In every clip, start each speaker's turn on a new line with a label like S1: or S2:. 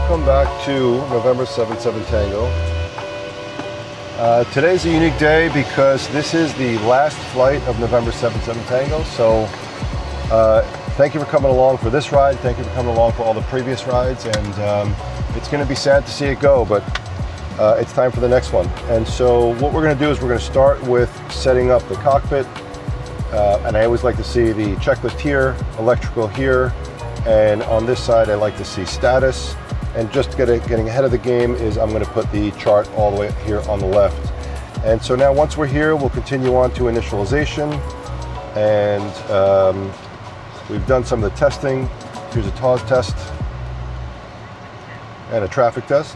S1: welcome back to November 77 Tango. Today's a unique day because this is the last flight of November 77 Tango. So thank you for coming along for this ride. Thank you for coming along for all the previous rides. And it's going to be sad to see it go, but it's time for the next one. And so what we're going to do is we're going to start with setting up the cockpit. And I always like to see the checklist here, electrical here, and on this side I like to see status. And just getting ahead of the game is I'm going to put the chart all the way here on the left. And so now once we're here, we'll continue on to initialization. And we've done some of the testing. Here's a TAWS test and a traffic test.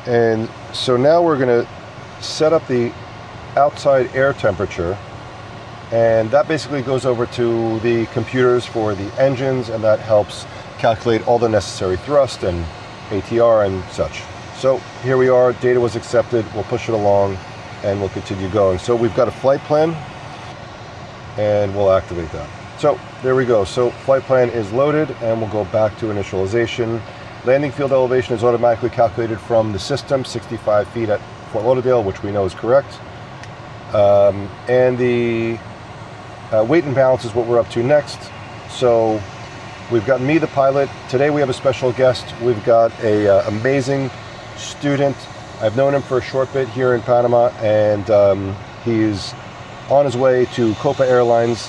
S1: And so now we're going to set up the outside air temperature, and that basically goes over to the computers for the engines, and that helps calculate all the necessary thrust and ATR and such. So here we are, data was accepted, we'll push it along and we'll continue going. So we've got a flight plan and we'll activate that. So there we go. So flight plan is loaded and we'll go back to initialization. Landing field elevation is automatically calculated from the system, 65 feet at Fort Lauderdale, which we know is correct. And the weight and balance is what we're up to next. So we've got me, the pilot. Today we have a special guest. We've got a amazing student. I've known him for a short bit here in Panama, and he's on his way to Copa Airlines.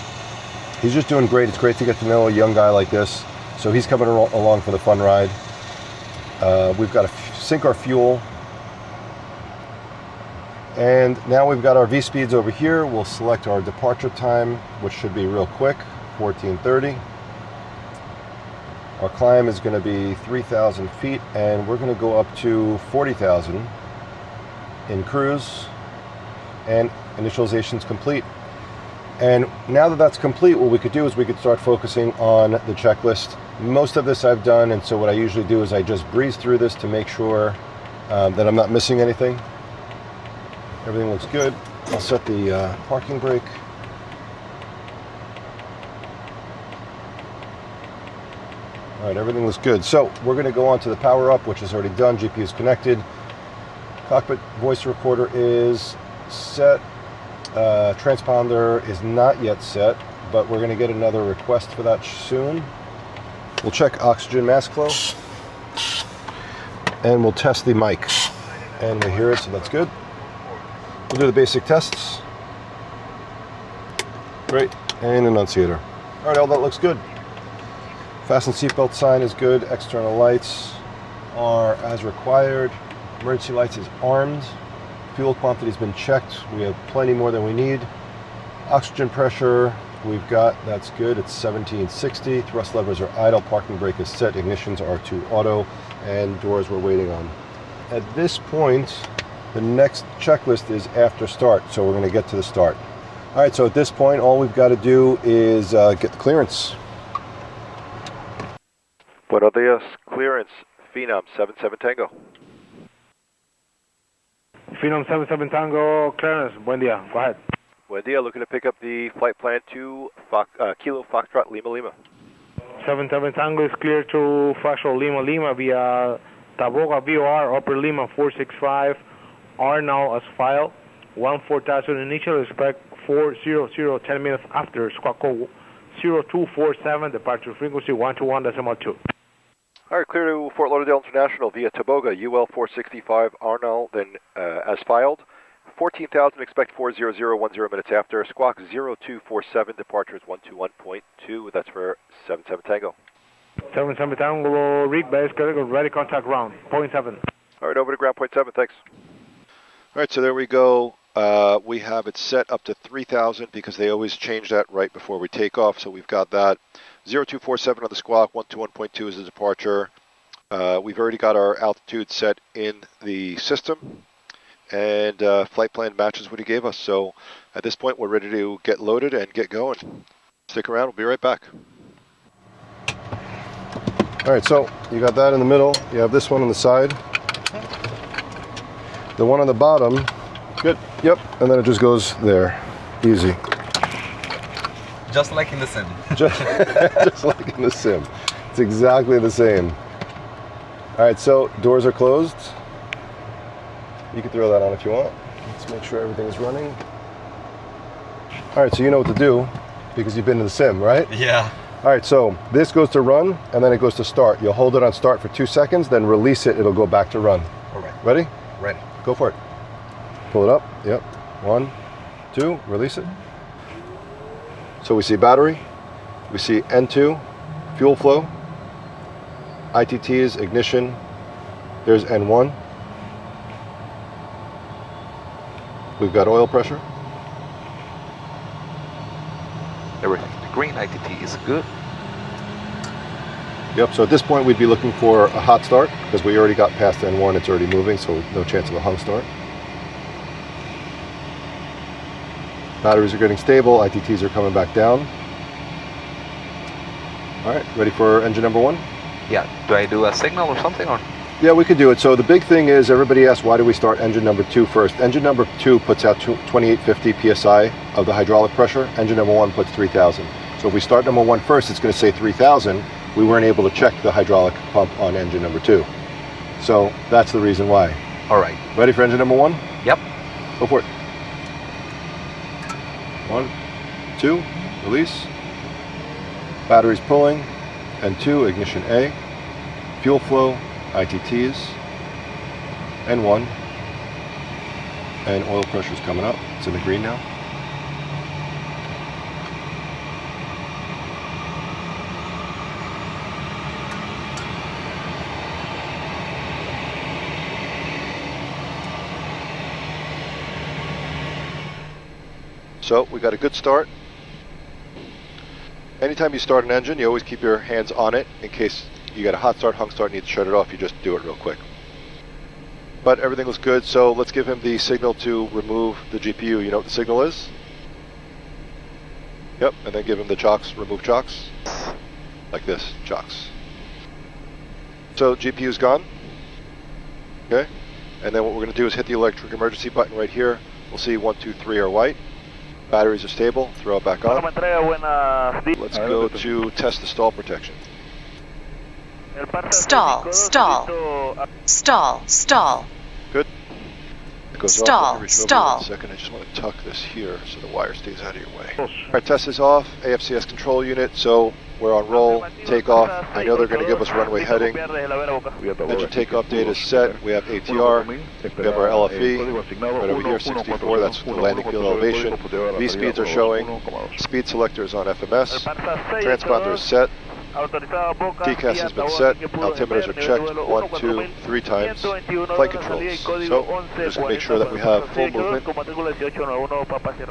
S1: He's just doing great. It's great to get to know a young guy like this. So he's coming along for the fun ride. We've got to sync our fuel. And now we've got our V-speeds over here. We'll select our departure time, which should be real quick, 14:30. Our climb is going to be 3,000 feet, and we're going to go up to 40,000 in cruise, and initialization is complete. And now that that's complete, what we could do is we could start focusing on the checklist. Most of this I've done, and so what I usually do is I just breeze through this to make sure that I'm not missing anything. Everything looks good. I'll set the parking brake. All right, everything looks good. So we're going to go on to the power up, which is already done. GPU is connected. Cockpit voice recorder is set. Transponder is not yet set, but we're going to get another request for that soon. We'll check oxygen mask flow, and we'll test the mic. And we hear it, so that's good. We'll do the basic tests. Great, and annunciator. All right, all that looks good. Fasten seatbelt sign is good. External lights are as required. Emergency lights is armed. Fuel quantity has been checked. We have plenty more than we need. Oxygen pressure, we've got, that's good. It's 1760. Thrust levers are idle. Parking brake is set. Ignitions are to auto. And doors we're waiting on. At this point, the next checklist is after start, so we're going to get to the start. All right, so at this point, all we've got to do is get the clearance.
S2: Buenos dias, clearance, Phenom 77 Tango.
S3: Phenom 77 Tango, clearance, buen dia, go ahead.
S2: Buen dia, looking to pick up the flight plan to Kilo Foxtrot Lima Lima.
S3: 77 Tango is clear to Foxtrot Lima Lima via Taboga VOR, Upper Lima 465. R now as filed, 14,000 initial, expect 400, 10 minutes after, squawk code 0247, departure frequency 121.2.
S2: All right, clear to Fort Lauderdale International via Taboga, UL 465, Arnell, then as filed, 14,000, expect 400, 10 minutes after, squawk 0247, departure is 121.2, that's for 77 Tango.
S3: 77 Tango, rig base, ready contact round, 0.7.
S2: All right, over to ground, 0.7, thanks.
S1: All right, so there we go. We have it set up to 3,000 because they always change that right before we take off. So we've got that. 0247 on the squawk, 121.2 is the departure. We've already got our altitude set in the system, and flight plan matches what he gave us. So at this point, we're ready to get loaded and get going. Stick around, we'll be right back. All right, so you got that in the middle. You have this one on the side. The one on the bottom, good, yep, and then it just goes there, easy.
S4: Just like in the sim.
S1: just like in the sim. It's exactly the same. All right, so doors are closed. You can throw that on if you want. Let's make sure everything is running. All right, so you know what to do because you've been in the sim, right?
S4: Yeah.
S1: All right, so this goes to run and then it goes to start. You'll hold it on start for 2 seconds, then release it, it'll go back to run.
S4: All right.
S1: Ready?
S4: Ready.
S1: Go for it. Pull it up, yep. 1, 2, release it. So we see battery, we see N2, fuel flow, ITTs, ignition, there's N1. We've got oil pressure.
S4: Everything. The green ITT is good.
S1: Yep, so at this point we'd be looking for a hot start because we already got past N1, it's already moving, so no chance of a hung start. Batteries are getting stable, ITTs are coming back down. All right, ready for engine number 1?
S4: Yeah. Do I do a signal or something or?
S1: Yeah, we could do it. So the big thing is everybody asks, why do we start engine number 2 first? Engine number 2 puts out 2850 PSI of the hydraulic pressure. Engine number 1 puts 3000. So if we start number 1 first, it's going to say 3000. We weren't able to check the hydraulic pump on engine number 2. So that's the reason why.
S4: All right.
S1: Ready for engine number 1?
S4: Yep.
S1: Go for it. 1, 2, release. Batteries pulling. N2, ignition A. Fuel flow, ITTs. N1. And oil pressure's coming up. It's in the green now. So we got a good start. Anytime you start an engine, you always keep your hands on it in case you got a hot start, hung start, need to shut it off, you just do it real quick. But everything looks good, so let's give him the signal to remove the GPU. You know what the signal is? Yep, and then give him the chocks, remove chocks. Like this, chocks. So GPU's gone. Okay, and then what we're going to do is hit the electric emergency button right here. We'll see 1, 2, 3 are white. Batteries are stable, throw it back on. Let's go to test the stall protection.
S5: Stall, stall, stall, stall.
S1: Good. It goes
S5: Stall,
S1: off. Let me reach over
S5: stall.
S1: 1 second. I just want to tuck this here so the wire stays out of your way. All right, test is off. AFCS control unit, so we're on roll. Takeoff. I know they're going to give us runway heading. Engine takeoff date is set. We have ATR. We have our LFE. Right over here, 64. That's the landing field elevation. V speeds are showing. Speed selector is on FMS. Transponder is set. TCAS has been set, altimeters are checked 1, 2, 3 times, flight controls. So, just make sure that we have full movement.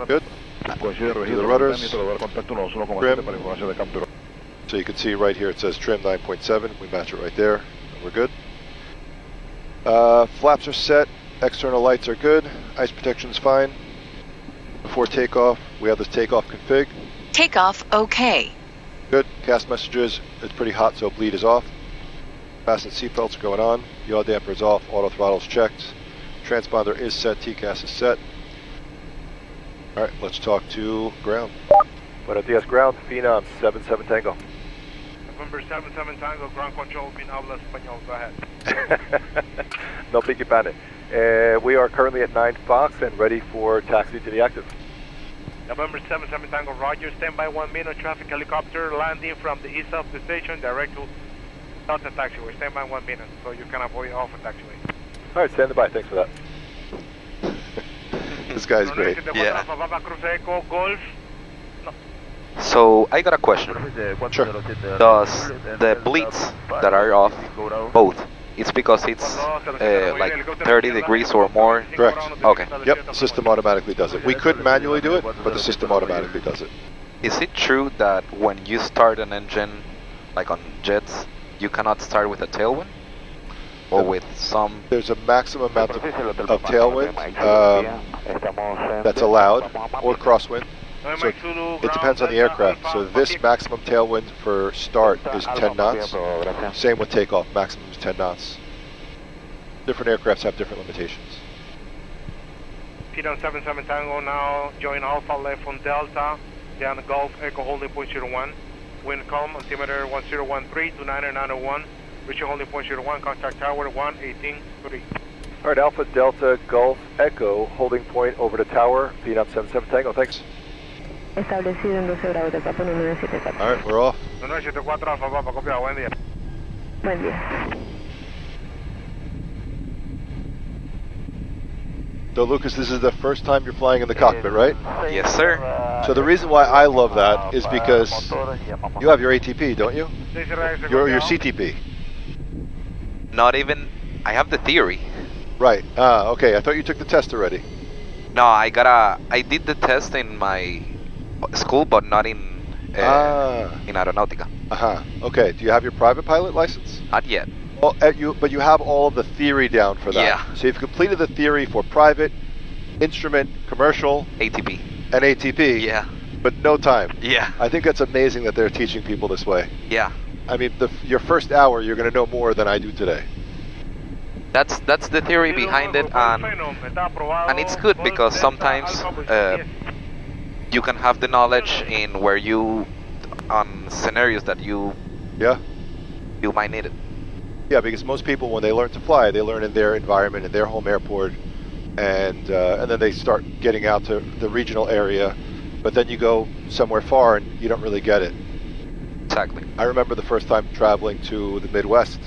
S1: Good. Do the rudders. Trim. So you can see right here it says trim 9.7, we match it right there, and we're good. Flaps are set, external lights are good, ice protection's fine. Before takeoff, we have this takeoff config.
S5: Takeoff okay.
S1: Good. Cast messages, it's pretty hot, so bleed is off. Fasten seatbelts are going on. Yaw damper is off. Auto throttle is checked. Transponder is set. TCAS is set. All right, let's talk to ground.
S2: Buenos dias, ground. Phenom 77 Tango.
S3: November 77 Tango, ground control, quien habla español, go ahead.
S2: No pique pane. We are currently at 9 Fox and ready for taxi to the active.
S3: November 77 Tango, Roger, standby 1 minute, traffic helicopter landing from the east of the station, direct to Delta taxiway. Standby 1 minute, so you can avoid Alpha taxiway.
S2: All right, stand by. Thanks for that.
S1: This guy's great.
S4: Yeah. So I got a question.
S1: Sure.
S4: Does the bleeds that are off both? It's because it's like 30 degrees or more?
S1: Correct.
S4: Okay.
S1: Yep, the system automatically does it. We could manually do it, but the system automatically does it.
S4: Is it true that when you start an engine, like on jets, you cannot start with a tailwind? Or with some...
S1: There's a maximum amount of tailwind that's allowed, or crosswind. So it depends on the aircraft. So this maximum tailwind for start is 10 knots. Same with takeoff, maximum is 10 knots. Different aircrafts have different limitations.
S3: Phenom 77 Tango now, join Alpha left on Delta, down the Gulf, Echo holding point 01. Wind calm, altimeter 1013 to 9901. Reaching holding point 01, contact tower 118.3.
S2: All right, Alpha Delta Golf Echo, holding point over the tower, Phenom 77 Tango, thanks.
S6: Establecido en 12 grados de Papa 974.
S1: All right, we're off.
S3: 974 Alfa Papa, copiado, buen día.
S6: Buen día.
S1: So Lucas, this is the first time you're flying in the cockpit, right?
S4: Yes, sir.
S1: So the reason why I love that is because you have your ATP, don't you? Your CTP.
S4: Not even. I have the theory.
S1: Right. Okay. I thought you took the test already.
S4: No, I did the test in my school, but not in aeronautica.
S1: Okay. Do you have your private pilot license?
S4: Not yet.
S1: Well, but you have all of the theory down for that.
S4: Yeah.
S1: So you've completed the theory for private, instrument, commercial,
S4: ATP.
S1: and ATP.
S4: Yeah.
S1: But no time.
S4: Yeah.
S1: I think that's amazing that they're teaching people this way.
S4: Yeah.
S1: I mean, your first hour, you're going to know more than I do today.
S4: That's the theory behind it, and it's good because sometimes you can have the knowledge in where you on scenarios that you might need it.
S1: Yeah, because most people, when they learn to fly, they learn in their environment, in their home airport, and then they start getting out to the regional area, but then you go somewhere far and you don't really get it.
S4: Exactly.
S1: I remember the first time traveling to the Midwest,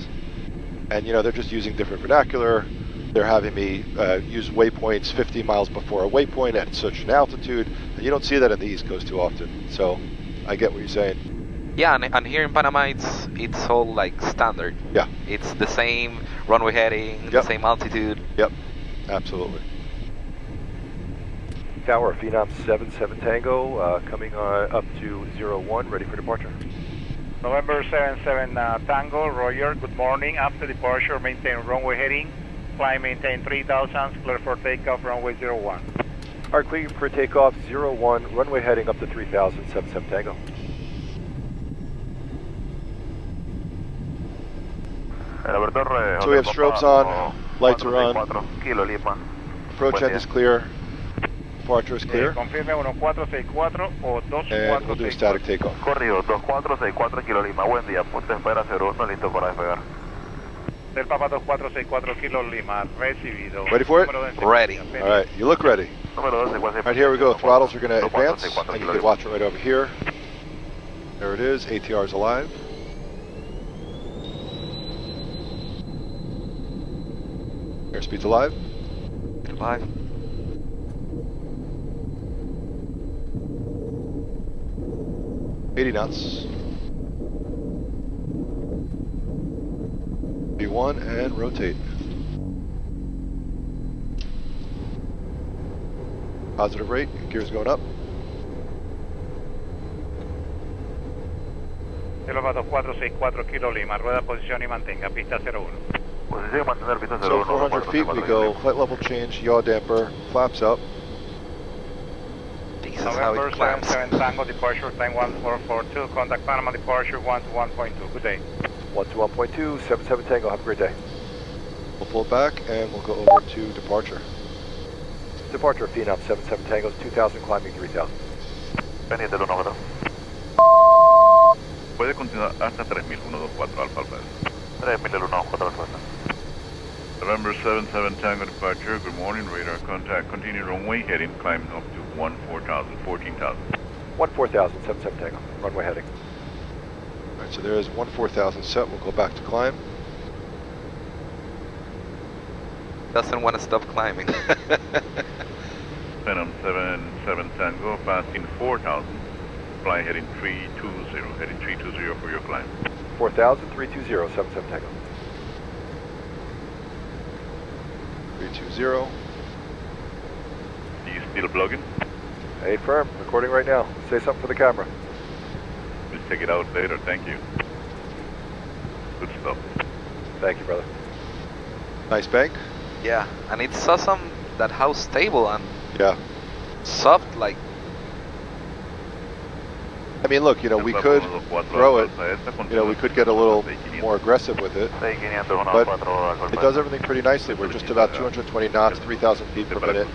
S1: and they're just using different vernacular. They're having me use waypoints 50 miles before a waypoint at such an altitude, and you don't see that in the East Coast too often. So I get what you're saying.
S4: Yeah, and here in Panama, it's all like standard.
S1: Yeah.
S4: It's the same runway heading, the same altitude.
S1: Yep, absolutely.
S2: Tower, Phenom 77 Tango, coming up to 01, ready for departure.
S3: November 77 Tango, Roger, good morning. After departure, maintain runway heading. Climb, maintain 3000, clear for takeoff, runway 01.
S2: All right, clear for takeoff, 01, runway heading up to 3000, 77 Tango.
S1: So we have strobes on, lights are on, approach end is clear, departure is clear,
S3: Confirme 1464 o 2464.
S1: and we'll do a static takeoff.
S7: Corrido, 2464 Kilo Lima, buen día, punto espera 01, listo para despegar.
S3: Del Papa 2464 Kilo Lima, recibido.
S1: Ready for it?
S4: Ready.
S1: All right, you look ready.
S7: Número 12,
S1: All right, here we go. Throttles are going to advance, and you can watch it right over here. There it is. ATR is alive. Airspeed's alive.
S4: Alive.
S1: knots. V1 and rotate. Positive rate, gears going up.
S3: Kilómetro 464 Kilo Lima, rueda posición y mantenga, pista 01.
S7: Posición y mantener pista 01.
S1: So 400 feet we go, flight level change, yaw damper, flaps up.
S4: This is how
S3: November
S4: it climbs.
S3: 77 Tango, departure time 1442, contact Panama departure 1 to 1.2, good day.
S2: 1 to 1.2, 77 Tango, have a great day.
S1: We'll pull back and we'll go over to departure.
S2: Departure of Phenom 77 Tango, 2000, climbing 3000.
S7: Pendiente el 1,
S8: Puede continuar hasta 3124 Alfa Alfa.
S7: 3000 el 1, 4 Alfa.
S8: November 77 Tango departure, good morning, radar contact, continue runway heading, climb up to 14,000, 14,000.
S2: 14,000, 77 Tango, runway heading.
S1: All right, so there is 14,000 set, we'll go back to climb.
S4: Doesn't want to stop climbing.
S8: Phenom 77 Tango, passing 4,000, fly heading 320, heading 320 for your climb.
S2: 4,000, 320, 77 Tango.
S1: 320.
S8: Do you still blogging?
S2: Hey, firm, recording right now. Say something for the camera.
S8: We'll check it out later, thank you. Good stuff.
S2: Thank you, brother.
S1: Nice bank.
S4: Yeah, and it's awesome that how stable and
S1: Yeah.
S4: soft, like.
S1: I mean, look, you know, we could throw it, you know, we could get a little more aggressive with it, but it does everything pretty nicely. We're just about 220 knots, 3,000 feet per minute.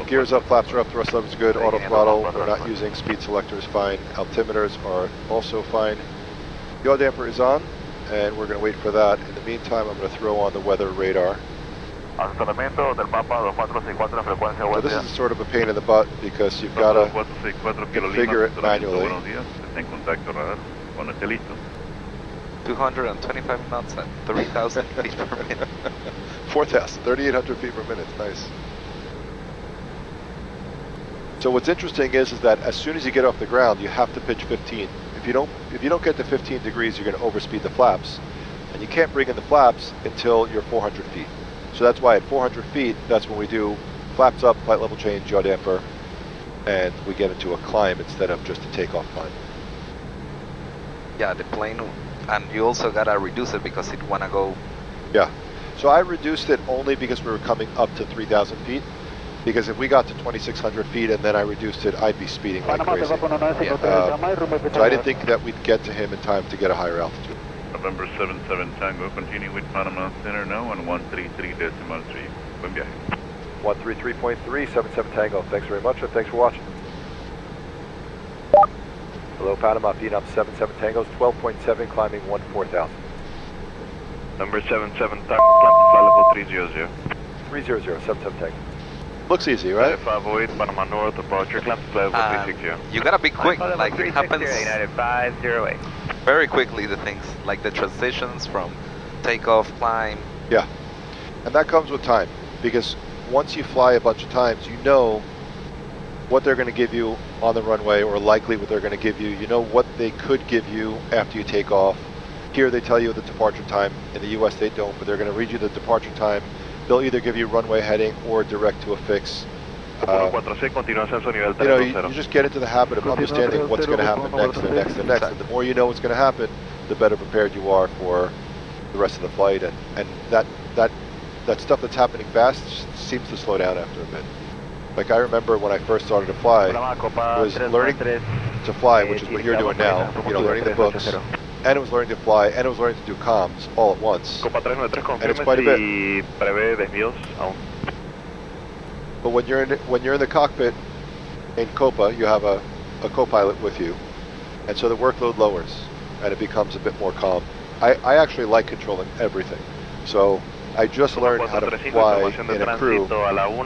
S1: Gears up, flaps are up, thrust levels good, auto throttle, we're not using speed selectors, fine. Altimeters are also fine. Yaw damper is on, and we're going to wait for that. In the meantime, I'm going to throw on the weather radar. So this is sort of a pain in the butt because you've got to configure it manually.
S4: 225 knots at 3,000 feet per minute.
S1: 4,000, 3,800 feet per minute, nice. So what's interesting is that as soon as you get off the ground, you have to pitch 15. If you don't get to 15 degrees, you're going to overspeed the flaps, and you can't bring in the flaps until you're 400 feet. So that's why at 400 feet, that's when we do flaps up, flight level change, yaw damper, and we get into a climb instead of just a takeoff climb.
S4: Yeah, the plane, and you also gotta reduce it because it wanna go.
S1: Yeah, so I reduced it only because we were coming up to 3,000 feet. Because if we got to 2,600 feet and then I reduced it, I'd be speeding like crazy. So I didn't think that we'd get to him in time to get a higher altitude.
S8: November 77 Tango, continue with Panama Center now on 133.3. Buen viaje.
S2: 133.3, 77 Tango. Thanks very much, and thanks for watching. Hello, Panama, Phenom 77 Tango's 12.7, climbing 14,000.
S7: Number 77 Tango, climb to flight level 300.
S2: 300, 77 Tango.
S1: Looks easy, right?
S7: 508 Panama North, departure, climb to flight level 360.
S4: You gotta be quick, like it happens
S7: United 508.
S4: very quickly, the things, like the transitions from takeoff, climb.
S1: Yeah, and that comes with time, because once you fly a bunch of times, you know what they're going to give you on the runway, or likely what they're going to give you. You know what they could give you after you take off. Here they tell you the departure time. In the US they don't, but they're going to read you the departure time. They'll either give you runway heading or direct to a fix. You just get into the habit of understanding what's going to happen next and next and next. And the more you know what's going to happen, the better prepared you are for the rest of the flight. And that stuff that's happening fast seems to slow down after a bit. Like I remember when I first started to fly, was learning to fly, which is what you're doing now. You know, learning the books, and it was learning to fly, and it was learning to do comms all at once. And it's quite a bit. But when you're in the cockpit in Copa, you have a co-pilot with you, and so the workload lowers, and it becomes a bit more calm. I actually like controlling everything, so I just learned how to fly in a crew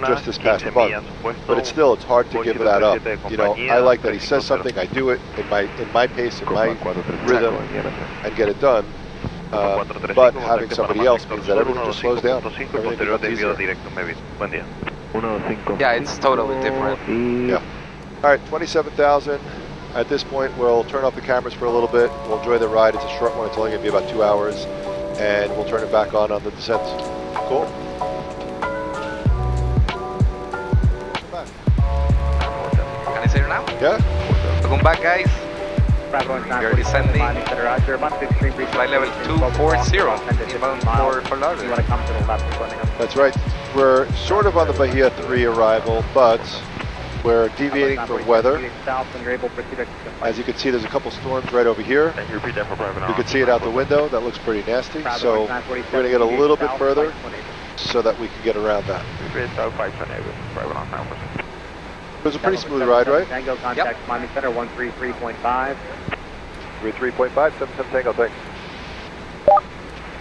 S1: just this past month, but it's hard to give that up. You know, I like that he says something, I do it in my pace, in my rhythm, and get it done. But having somebody else means that everything just slows down. Everything becomes easier.
S4: Yeah, it's totally different.
S1: Yeah. All right, 27,000. At this point, we'll turn off the cameras for a little bit. We'll enjoy the ride. It's a short one. It's only going to be about 2 hours. And we'll turn it back on the descent. Cool?
S4: Can I say it now?
S1: Yeah?
S4: Welcome back, guys. We are descending flight level 240, inbound for Fort Lauderdale.
S1: That's right. We're sort of on the Bahia 3 arrival, but we're deviating for weather. As you can see, there's a couple storms right over here. You can see it out the window. That looks pretty nasty. So we're going to get a little bit further so that we can get around that. It was a pretty smooth ride, right?
S2: Tango, contact Miami Center, 133.5. 33.5, 77 Tango, thanks.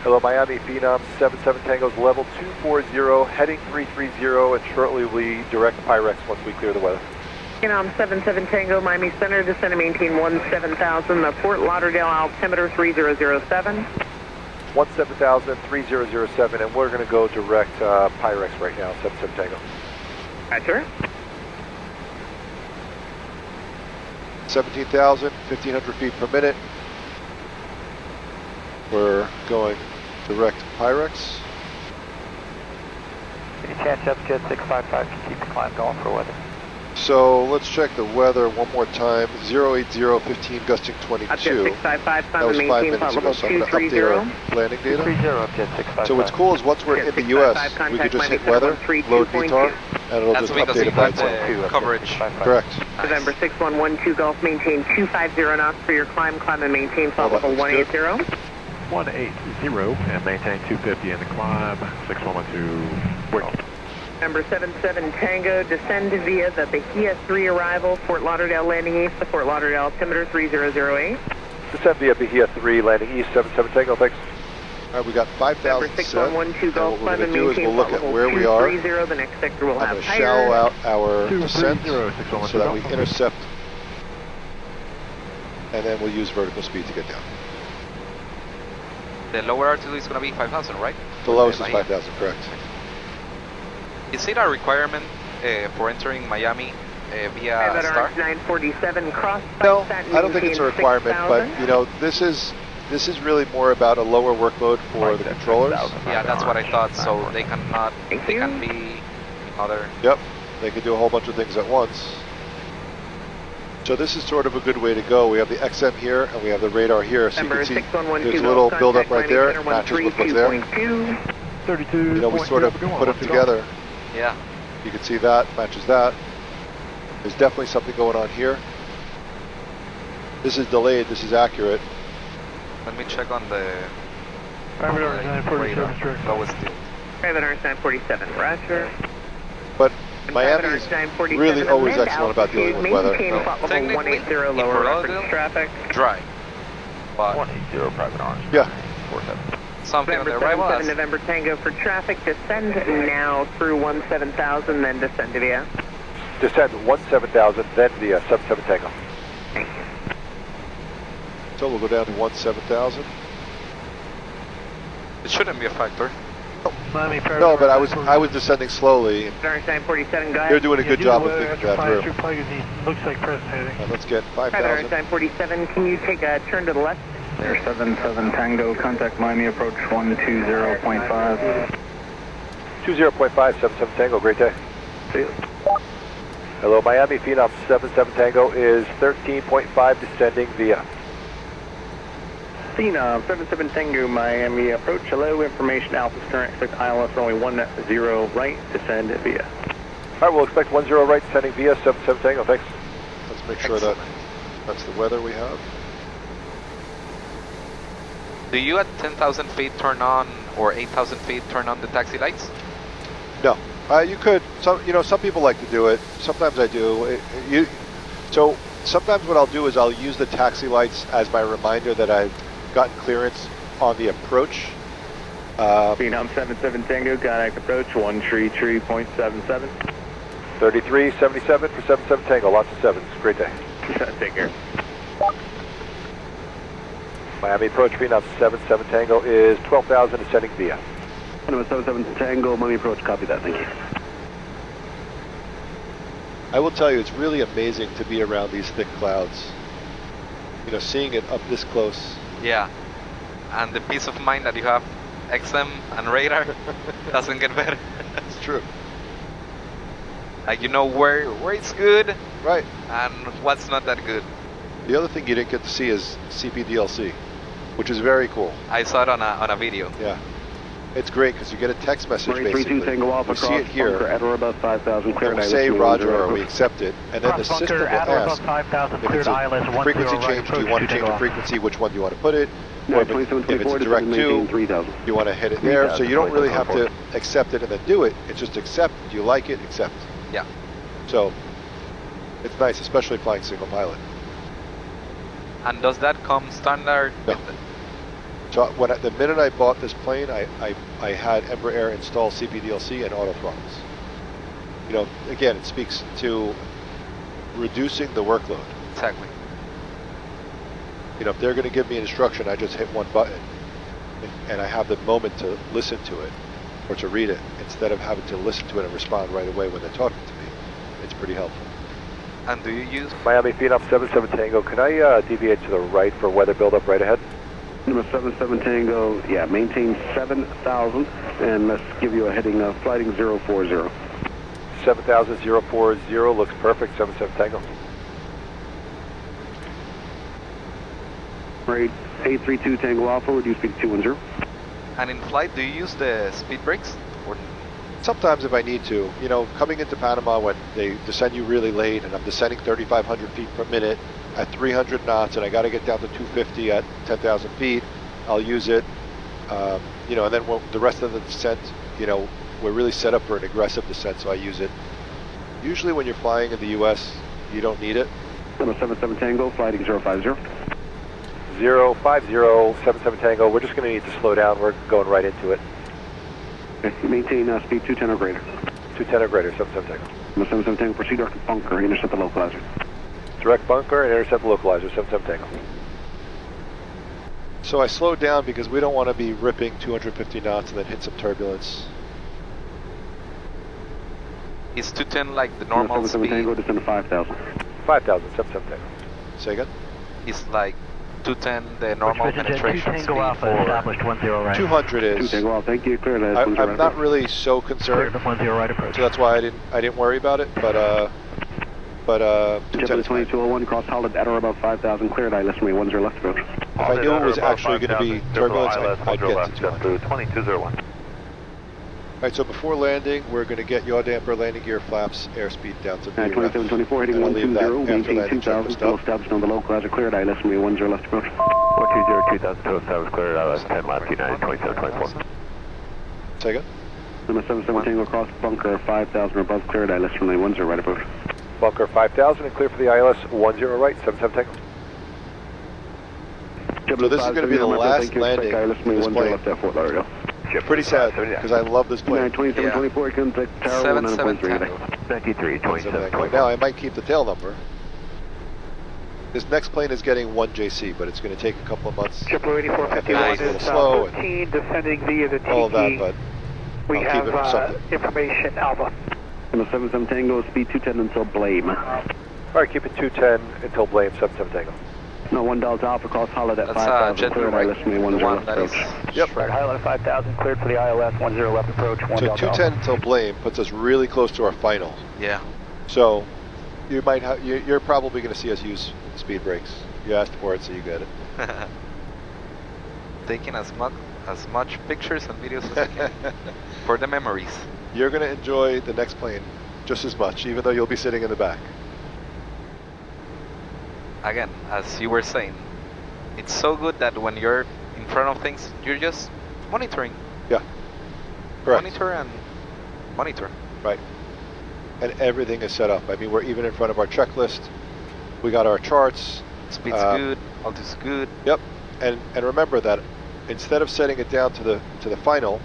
S2: Hello, Miami, Phenom, 77 Tango's level 240, heading 330, and shortly we direct Pyrex once we clear the weather.
S6: Phenom, 77 Tango, Miami Center, descend and maintain 17,000, the Fort Lauderdale altimeter 3007.
S2: 17,000, 3007, and we're going to go direct Pyrex right now, 77 Tango.
S6: Roger.
S1: 17,000, 1,500 feet per minute. We're going direct Pyrex.
S7: Any chance Jet 655 can keep the climb going for weather?
S1: So let's check the weather one more time. 080, 15 gusting 22.
S6: Jet 655,
S1: That was 5 minutes ago, so I'm going to update our landing data. So what's cool is once we're in the US, we can just hit weather, load VTOL, and it'll just update it by itself.
S4: Coverage.
S1: Correct.
S6: November 6112 Golf, maintain 250 knots for your climb and maintain flight level 180.
S7: 180 and maintain 250 in the climb, 6112, wicket.
S6: Number 77 Tango, descend via the Bahia 3 arrival, Fort Lauderdale landing east, to Fort Lauderdale altimeter 3008.
S2: Descend via Bahia 3, landing east, 77 Tango, thanks.
S1: All right, we got 5,000
S6: Number
S1: set.
S6: 6112
S1: And
S6: Golf
S1: what we're
S6: 5
S1: going
S6: and
S1: to do is
S6: maintain
S1: we'll look at where we are.
S6: 230, the next sector will
S1: I'm
S6: have
S1: going to
S6: higher.
S1: shallow out our descent
S7: 230,
S1: so that we intercept, and then we'll use vertical speed to get down.
S4: The lower altitude is going to be 5,000, right?
S1: The lowest is
S4: Bahia.
S1: 5,000, correct.
S4: Is it a requirement for entering Miami via Star?
S6: 947 cross.
S1: No, I don't think it's a requirement, but you know, this is really more about a lower workload for the controllers.
S4: Yeah, that's what I thought. So they cannot, they can be other.
S1: Yep, they can do a whole bunch of things at once. So this is sort of a good way to go. We have the XM here and we have the radar here, so you can see there's a little build-up right there. It matches with what's there.
S7: 32.
S1: You know, we sort of put them together.
S4: Yeah.
S1: You can see that matches that. There's definitely something going on here. This is delayed. This is accurate.
S4: Let me check on the
S7: Parameter 947, sure.
S4: lowest speed.
S6: Private Orange 947, roger.
S1: But Miami is really always excellent about dealing with weather.
S6: Maintain flight level
S4: Technically,
S6: 180,
S4: in
S6: lower
S4: Fort
S6: reference
S4: Lauderdale,
S6: traffic.
S4: Dry. But
S7: 180, Private Orange.
S1: Yeah.
S7: 47.
S4: something on the
S6: November
S4: arrival.
S6: 77 November Tango for traffic, descend now through 17,000, then descend via.
S2: Descend 17,000, then via 77 Tango.
S6: Thank you.
S1: So we'll go down to 17,000.
S4: It shouldn't be a factor.
S1: No, but I was descending slowly.
S6: Orange 947, go ahead.
S1: They're doing a good job of thinking that through.
S7: Looks like presentating.
S1: Let's get
S6: Private Orange
S1: 5,000.
S6: 947, can you take a turn to the left?
S9: Air 77 Tango, contact Miami approach 120.5.
S2: 20.5, 77 Tango, great day.
S9: See you.
S2: Hello, Miami, Phenom 77 Tango is 13.5 descending via.
S9: Phenom 77 Tango, Miami approach. Hello, information Alpha current, expect ILS runway 10 right, descend via.
S2: All right, we'll expect 10 right, descending via 77 Tango, thanks.
S1: Let's make sure that that's the weather we have.
S4: Do you at 10,000 feet turn on, or 8,000 feet turn on the taxi lights?
S1: No, you could. Some people like to do it. Sometimes I do. So sometimes what I'll do is I'll use the taxi lights as my reminder that I've gotten clearance on the approach.
S9: Phenom 77 Tango, contact approach 133.77.
S2: 3377 for 77 Tango, lots of sevens, great day.
S9: Take care.
S2: Miami approach, Phenom 77 Tango is 12,000 descending via.
S9: Number 77 Tango, Miami approach, copy that, thank you.
S1: I will tell you, it's really amazing to be around these thick clouds. You know, seeing it up this close.
S4: Yeah. And the peace of mind that you have XM and radar doesn't get better.
S1: It's true.
S4: Like, you know where it's good,
S1: Right.
S4: and what's not that good.
S1: The other thing you didn't get to see is CPDLC, which is very cool.
S4: I saw it on a video.
S1: Yeah. It's great because you get a text message basically.
S9: 32 Tango Alpha,
S1: You see it here.
S9: at or above 5,000, cleared
S1: It will
S9: ILS
S1: say
S9: 10.
S1: Roger or we accept it, and then the system will ask if it's a frequency change, do you want to change the frequency, which one do you want to put it, or if it's a direct to, do you want to hit it there, so you don't really have to accept it and then do it, it's just accept, do you like it, accept.
S4: Yeah.
S1: So, it's nice, especially flying single pilot.
S4: And does that come standard?
S1: No. So the minute I bought this plane, I had Embraer install CPDLC and auto throttles. You know, again, it speaks to reducing the workload.
S4: Exactly.
S1: You know, if they're going to give me an instruction, I just hit one button, and I have the moment to listen to it or to read it instead of having to listen to it and respond right away when they're talking to me. It's pretty helpful.
S4: And do you use
S2: Miami Phenom 77 Tango, can I deviate to the right for weather buildup right ahead?
S9: Number 77 Tango, yeah, maintain 7,000, and let's give you a heading of flighting 040.
S2: 7,040 looks perfect, 77 Tango.
S9: Right, 832 Tango Alpha, reduce speed to 210.
S4: And in flight, do you use the speed brakes? Or
S1: Sometimes if I need to, you know, coming into Panama when they descend you really late and I'm descending 3,500 feet per minute at 300 knots and I got to get down to 250 at 10,000 feet, I'll use it, you know, and then the rest of the descent, you know, we're really set up for an aggressive descent, so I use it. Usually when you're flying in the U.S., you don't need it.
S9: 77 Tango, flighting 050.
S2: 05077 Tango. We're just going to need to slow down. We're going right into it.
S9: Okay, maintain speed 210 or greater.
S2: 210 or greater, 77 Tango.
S9: 77 Tango, proceed direct bunker, intercept the localizer.
S2: Direct bunker and intercept the localizer, 77 Tango.
S1: So I slowed down because we don't want to be ripping 250 knots and then hit some turbulence.
S4: Is 210 like the normal
S9: 77
S4: speed?
S9: Tango, descend to 5,000.
S2: 5,000, 77 Tango.
S1: Say again?
S4: Is like 210 the normal penetration speed
S10: Alpha,
S4: for...
S10: established 10 right.
S1: 200 is.
S9: 2 Tango, thank you, clear that.
S1: I'm not really so concerned,
S10: Clear the 10 right approach.
S1: so that's why I didn't worry about it. But 210 is fine.
S9: 2201, cross Holland at or above 5,000, cleared, ILS runway 10 left approach.
S1: If I knew it was actually going to be turbulence, I'd get to 200.
S7: 2201.
S1: All right, so before landing, we're going to get yaw damper, landing gear, flaps, airspeed down to VREF.
S9: 2724, heading
S1: And I'll leave that
S9: 120,
S1: after
S9: maintain
S1: landing
S9: 2,000,
S1: checklist
S9: still
S1: up.
S9: established on the localizer, cleared, ILS runway 10 left approach.
S7: 120, 2007 cleared out of 10 left, 29, 2724.
S1: Say again?
S9: 77 Tango, cross bunker 5,000 or above, cleared, ILS runway 10 right approach.
S2: Bunker 5,000 and clear for the ILS 10 right, 77 Tango.
S1: So this is going to be the last landing
S9: ILS
S1: of this
S9: runway 10
S1: plane.
S9: left at Fort Lauderdale.
S1: Pretty sad, because I love this plane.
S9: 2724, contact tower
S4: 77
S9: 19.3.
S4: Tango.
S7: 93, 2724.
S1: Now I might keep the tail number. This next plane is getting 1 JC, but it's going to take a couple of months.
S11: Triple 8451
S4: Nice.
S11: is
S1: Slow and
S11: 13, descending via the
S1: all of that,
S11: Tiki.
S1: but
S11: We
S1: I'll
S11: have
S1: keep it for something.
S11: information Alpha.
S9: 77 Tango, speed 210 until blame.
S2: All right, keep it 210 until blame, 77 Tango.
S9: No, 1 Delta Alpha, cross Holland at
S4: That's
S9: 5,000,
S4: JetBlue,
S9: cleared,
S4: right?
S9: ILS runway
S4: The
S9: 10
S4: one
S9: left
S4: that is
S9: approach.
S1: Yep.
S4: straight.
S11: Highlight 5,000, cleared for the ILS 10 left approach, 1
S1: so
S11: Delta
S1: 210 until blame puts us really close to our final.
S4: Yeah.
S1: So you might have you're probably going to see us use speed brakes. You asked for it, so you get it.
S4: Taking as much pictures and videos as I can for the memories.
S1: You're going to enjoy the next plane just as much, even though you'll be sitting in the back.
S4: Again, as you were saying, it's so good that when you're in front of things, you're just monitoring.
S1: Yeah. Correct.
S4: Monitor and monitor.
S1: Right. And everything is set up. I mean, we're even in front of our checklist. We got our charts.
S4: Speed's good, altitude's good.
S1: Yep. And remember that instead of setting it down to the final,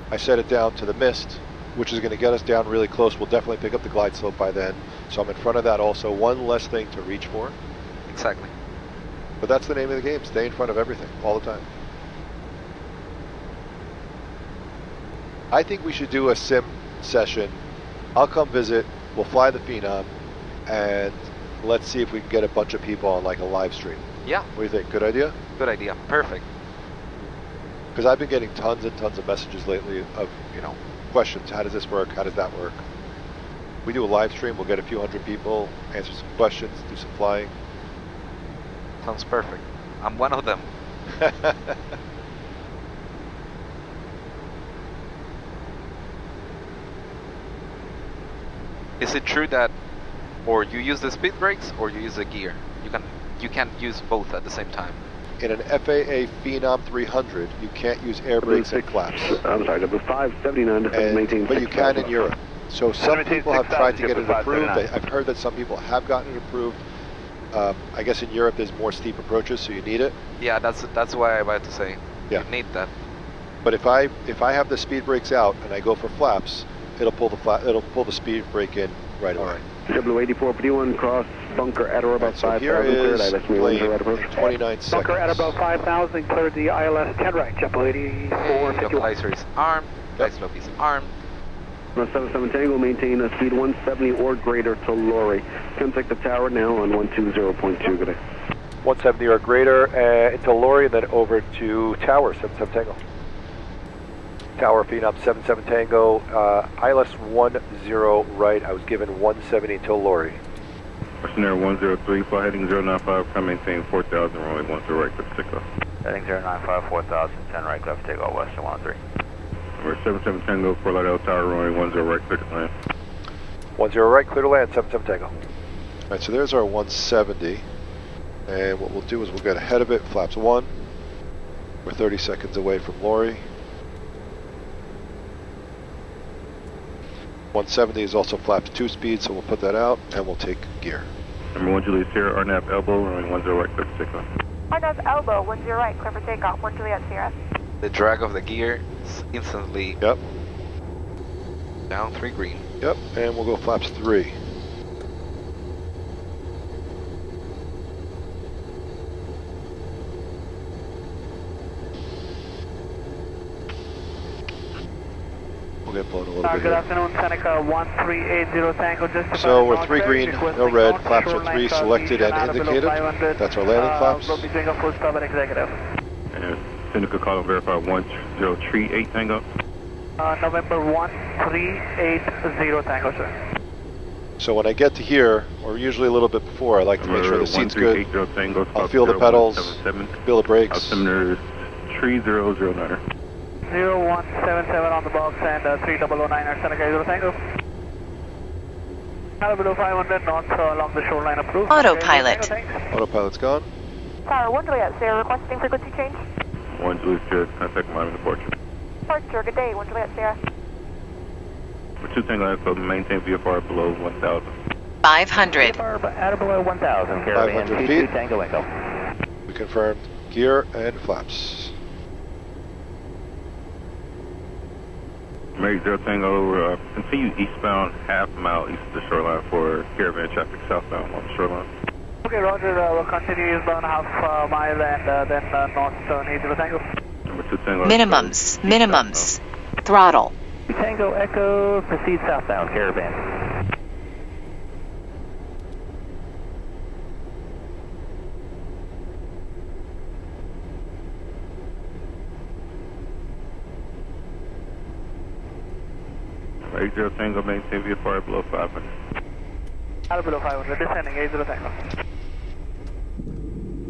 S1: I set it down to the mist, which is going to get us down really close. We'll definitely pick up the glide slope by then. So I'm in front of that also. One less thing to reach for.
S4: Exactly.
S1: But that's the name of the game. Stay in front of everything all the time. I think we should do a sim session. I'll come visit. We'll fly the Phenom, and let's see if we can get a bunch of people on like a live stream.
S4: Yeah.
S1: What do you think? Good idea?
S4: Good idea. Perfect.
S1: Because I've been getting tons and tons of messages lately of, questions. How does this work? How does that work? We do a live stream. We'll get a few hundred people, answer some questions, do some flying.
S4: Sounds perfect. I'm one of them. Is it true that, or you use the speed brakes, or you use the gear? You can't use both at the same time.
S1: In an FAA Phenom 300, you can't use air brakes and flaps.
S9: I'm sorry, number 579, maintain
S1: but you can in Europe. So some people have tried to get it approved.
S7: 579.
S1: I've heard that some people have gotten it approved. I guess in Europe there's more steep approaches, so you need it.
S4: Yeah, that's why I about to say.
S1: Yeah.
S4: You need that.
S1: But if I have the speed brakes out and I go for flaps, it'll pull the speed brake in right away.
S9: W84P1, cross bunker at or above
S1: Right, so
S9: 5,000,
S1: here
S9: cleared,
S1: is
S9: ILS
S1: plane
S9: right approach.
S1: in 29 seconds.
S11: Bunker at above 5,000, cleared the ILS 10 right, JetBlue 8451.
S4: Localizer is armed. Glide slope is armed.
S9: 77 Tango, maintain a speed 170 or greater to Lorry. Contact the tower now on 120.2. Good day.
S2: 170 or greater until Lorry, and then over to Tower, 77 Tango. Tower, Phenom, 77 Tango, ILS 10 right. I was given 170 until Lorry.
S8: Mercenary 103, fly heading 095, come maintain 4,000, runway 10 right, clear for takeoff.
S7: Heading 095, 4,000, 10 right, clear for takeoff, Western 113.
S8: Number 77 Tango, Fort Lauderdale Tower, runway 10 right, clear to land.
S2: 10 right, clear to land, 77 Tango.
S1: All right, so there's our 170. And what we'll do is we'll get ahead of it, flaps 1. We're 30 seconds away from Lorry. 170 is also flaps 2 speed, so we'll put that out and we'll take gear.
S10: Number 1 Juliet Sierra, RNAV elbow, runway 10 right, clear for takeoff.
S12: RNAV elbow, 10 right, clear for takeoff, 1 Juliet Sierra.
S4: The drag of the gear is instantly down 3 green.
S1: Yep, and we'll go flaps 3. We'll get blown a little bit
S11: Good
S1: here.
S11: afternoon, Seneca 1380 Tango. Just
S1: So we're 3 green, no red, flaps are 3 selected and indicated. That's our landing flaps.
S11: We'll be doing a full stop and executive.
S10: And Seneca call and verify 1038 Tango.
S11: November 1380 Tango, sir.
S1: So when I get to here, or usually a little bit before, I like to make sure the seat's good.
S10: Tango,
S1: I'll feel the pedals, feel the brakes.
S10: Altimeter 3009er.
S11: 0177 on the box and 3009er Seneca 0 Tango. Below 500 knots along the shoreline approved.
S5: Autopilot.
S1: Autopilot's gone.
S12: Tower 1 Juliet Sierra, requesting frequency change.
S10: 1 Juliet Sierra, contact Miami departure.
S12: Departure, good day, 1 Juliet Sierra.
S10: For 2 Tango Echo, maintain VFR below 1000.
S5: 500.
S11: VFR at below 1000, caravan
S1: 500
S11: 22
S1: feet.
S11: Tango Echo.
S1: We confirmed gear and flaps.
S10: Mary 0 Tango, continue eastbound half mile east of the shoreline for caravan traffic southbound on the shoreline.
S11: Okay, Roger, we'll continue eastbound half mile and then north 80 Tango.
S10: Number 2 Tango.
S5: Minimums. Throttle.
S11: Tango Echo, proceed southbound, caravan.
S10: Right 0 Tango, maintain VFR below 500.
S11: Below 500, descending 80 Tango.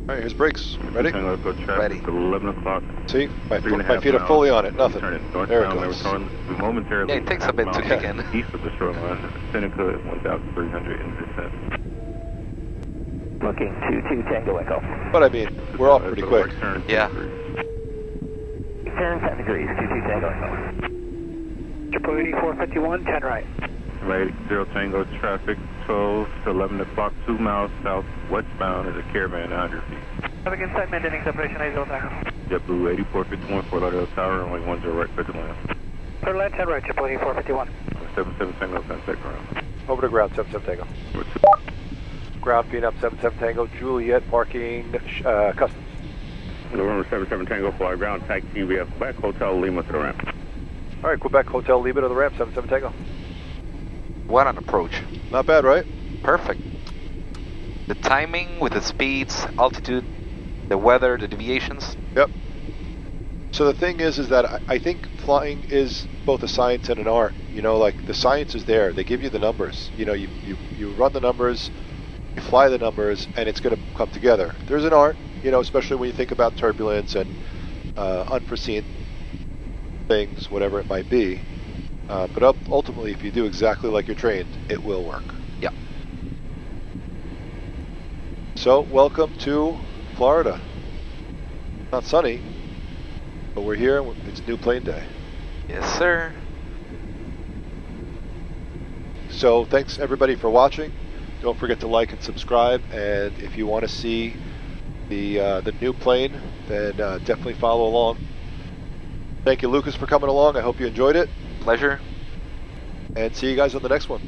S1: Alright, here's brakes. Ready?
S10: Tango Echo traffic
S4: Ready.
S10: at 11 o'clock.
S1: See? My feet are fully on it. Nothing. There it goes.
S10: Momentarily.
S4: Yeah, it takes a bit to kick in.
S10: East of the shoreline, Seneca at 1,300 in descent.
S11: Looking 22 Tango Echo.
S1: But I mean, we're off pretty quick.
S4: Yeah.
S11: Turn 10 degrees, 22 Tango Echo. Djibouti 451, 10 right.
S10: Right 0 Tango traffic 12 to 11 o'clock, 2 miles south westbound is a caravan 100 feet.
S11: Traffic inside, maintaining separation 80 Tango.
S10: JetBlue 8451, Fort Lauderdale Tower, runway 10 right, clear to land.
S11: Clear land 10 right, Djibouti 451.
S10: 77 Tango, contact ground.
S2: Over to ground, 77 Tango.
S10: Number 2.
S2: Ground, Phenom 77 Tango, Juliet, marking customs.
S10: November 77 Tango, fly ground, taxi via Quebec Hotel Lima to the ramp.
S2: All right, Quebec Hotel, leave it to the ramp, 77 Tango.
S4: What an approach.
S1: Not bad, right?
S4: Perfect. The timing with the speeds, altitude, the weather, the deviations.
S1: Yep. So the thing is that I think flying is both a science and an art. You know, like the science is there. They give you the numbers. You know, you run the numbers, you fly the numbers, and it's going to come together. There's an art, you know, especially when you think about turbulence and unforeseen things, whatever it might be. But ultimately, if you do exactly like you're trained, it will work.
S4: Yeah.
S1: So, welcome to Florida. Not sunny, but we're here. It's new plane day.
S4: Yes, sir.
S1: So, thanks everybody for watching. Don't forget to like and subscribe. And if you want to see the new plane, then definitely follow along. Thank you, Lucas, for coming along. I hope you enjoyed it.
S4: Pleasure.
S1: And see you guys on the next one.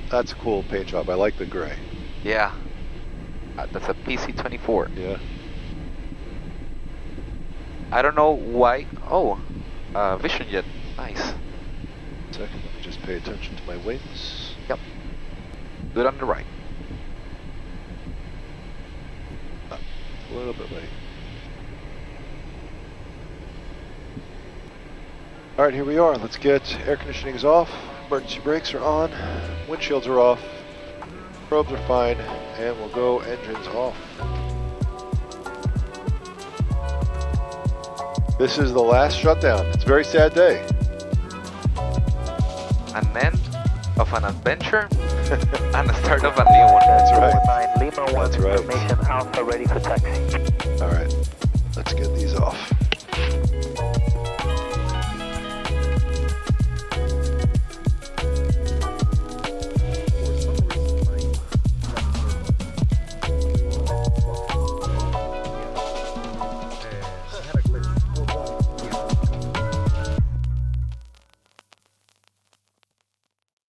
S1: That's a cool paint job. I like the gray.
S4: Yeah. That's a PC-24.
S1: Yeah.
S4: I don't know why. Oh, Vision Jet. Nice.
S1: Second, let me just pay attention to my wings.
S4: Yep. Good on the right.
S1: A little bit late. All right, here we are. Let's get air conditioning is off, emergency brakes are on, windshields are off, probes are fine, and we'll go engines off. This is the last shutdown. It's a very sad day.
S4: An end of an adventure and a start of a new one.
S1: That's right.
S11: Lima 1
S1: That's right.
S11: information Alpha ready for taxi.
S1: All right, let's get these off.